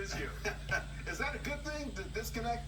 is you. Is that a good thing, the disconnect?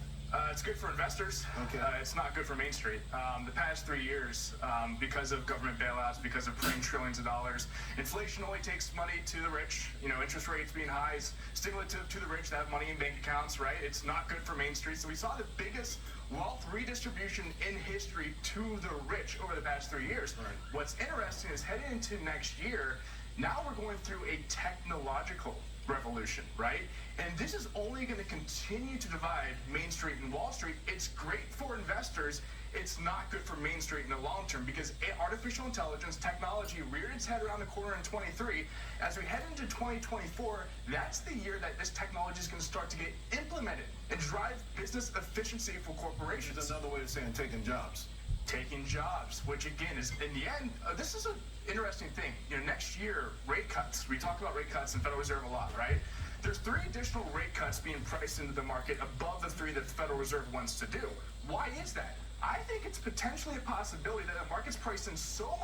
It's good for investors. Okay. It's not good for Main Street. The past 3 years, because of government bailouts, because of printing trillions of dollars, inflation only takes money to the rich. You know, interest rates being high is stimulative to the rich that have money in bank accounts, right? It's not good for Main Street. So we saw the biggest wealth redistribution in history to the rich over the past 3 years. Right. What's interesting is heading into next year, now we're going through a technological revolution, right? And this is only going to continue to divide Main Street and Wall Street. It's great for investors. It's not good for Main Street in the long term because artificial intelligence technology reared its head around the corner in 23. As we head into 2024, that's the year that this technology is going to start to get implemented and drive business efficiency for corporations. It's another way of saying taking jobs. Taking jobs, which again is in the end, this is an interesting thing. You know, next year, rate cuts. We talk about rate cuts in Federal Reserve a lot, right? There's 3 additional rate cuts being priced into the market above the 3 that the Federal Reserve wants to do. Why is that? I think it's potentially a possibility that the market's priced in so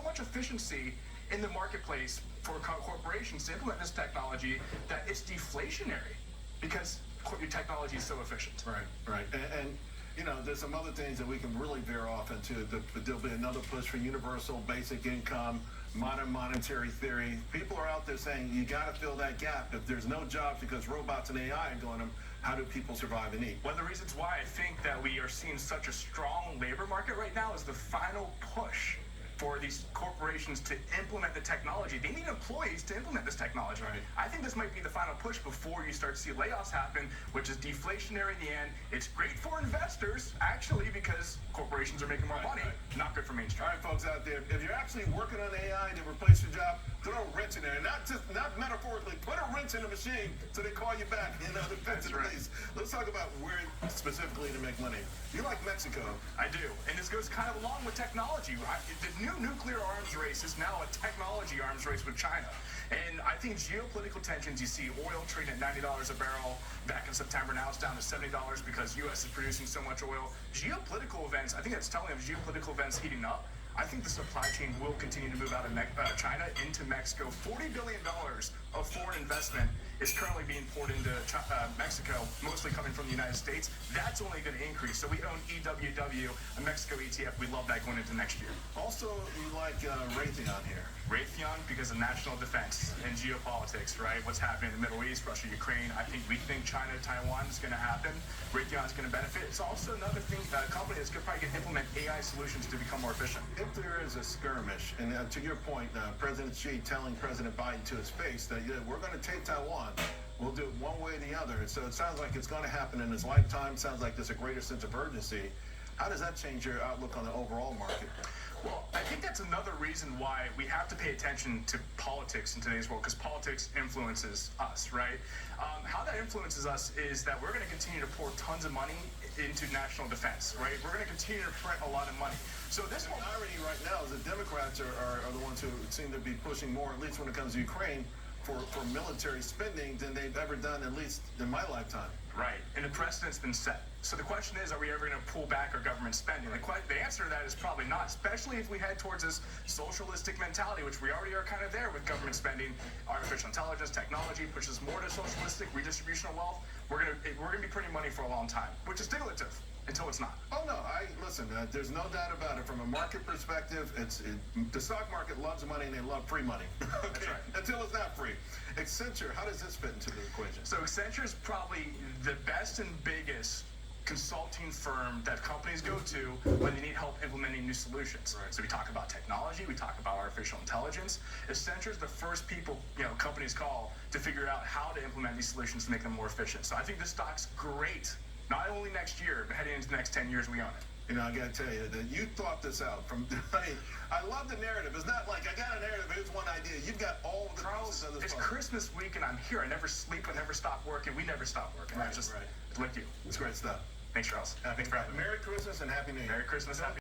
much efficiency in the marketplace for corporations to implement this technology that it's deflationary because your technology is so efficient. Right. And you know, there's some other things that we can really veer off into. There'll be another push for universal basic income, modern monetary theory. People are out there saying you got to fill that gap. If there's no jobs because robots and AI are doing them, how do people survive and eat? One of the reasons why I think that we are seeing such a strong labor market right now is the final push for these corporations to implement the technology. They need employees to implement this technology. Right. I think this might be the final push before you start to see layoffs happen, which is deflationary in the end. It's great for investors, actually, because corporations are making more money. Right. Not good for Main Street. All right, folks out there, if you're actually working on AI to replace your job, throw a wrench in there. Not metaphorically, put a wrench in the machine so they call you back. You know, That's right. Let's talk about where specifically to make money. You like Mexico. I do. And this goes kind of along with technology. The new nuclear arms race is now a technology arms race with China. And I think geopolitical tensions, you see oil trading at $90 a barrel back in September. Now it's down to $70 because U.S. is producing so much oil. Geopolitical events, I think that's telling of geopolitical events heating up. I think the supply chain will continue to move out of China into Mexico. $40 billion of foreign investment is currently being poured into Mexico, mostly coming from the United States. That's only going to increase. So we own EWW, a Mexico ETF. We love that going into next year. Also, you like Raytheon here. Raytheon because of national defense and geopolitics, right? What's happening in the Middle East, Russia, Ukraine. We think China, Taiwan is going to happen. Raytheon is going to benefit. It's also another thing, company that's probably going to implement AI solutions to become more efficient. If there is a skirmish, and to your point, President Xi telling President Biden to his face that we're going to take Taiwan, we'll do it one way or the other. So it sounds like it's going to happen in his lifetime. Sounds like there's a greater sense of urgency. How does that change your outlook on the overall market? Well, I think that's another reason why we have to pay attention to politics in today's world, because politics influences us, right? How that influences us is that we're going to continue to pour tons of money into national defense, right? We're going to continue to print a lot of money. So this The irony right now is that Democrats are the ones who seem to be pushing more, at least when it comes to Ukraine, for military spending than they've ever done, at least in my lifetime. Right, and the precedent's been set. So the question is, are we ever going to pull back our government spending? The answer to that is probably not, especially if we head towards this socialistic mentality, which we already are kind of there with government spending. Artificial intelligence, technology pushes more to socialistic redistribution of wealth. We're gonna be printing money for a long time, which is stimulative until it's not. Oh no, listen. There's no doubt about it. From a market perspective, the stock market loves money and they love free money. Okay, That's right. Until it's not free. Accenture, how does this fit into the equation? So Accenture is probably the best and biggest consulting firm that companies go to when they need help implementing new solutions. Right. So we talk about technology, we talk about artificial intelligence. Accenture is the first people, companies call to figure out how to implement these solutions to make them more efficient. So I think this stock's great, not only next year, but heading into the next 10 years, we own it. You know, I got to tell you that you thought this out. I love the narrative. It's not like I got a narrative, here's one idea. You've got all the pieces of this. It's puzzle. Christmas week and I'm here. I never sleep, I never stop working. We never stop working. Right, It's just right. like you. It's great stuff. Thanks, Charles. Thanks for having me. Merry Christmas and Happy New Year. Merry Christmas. Happy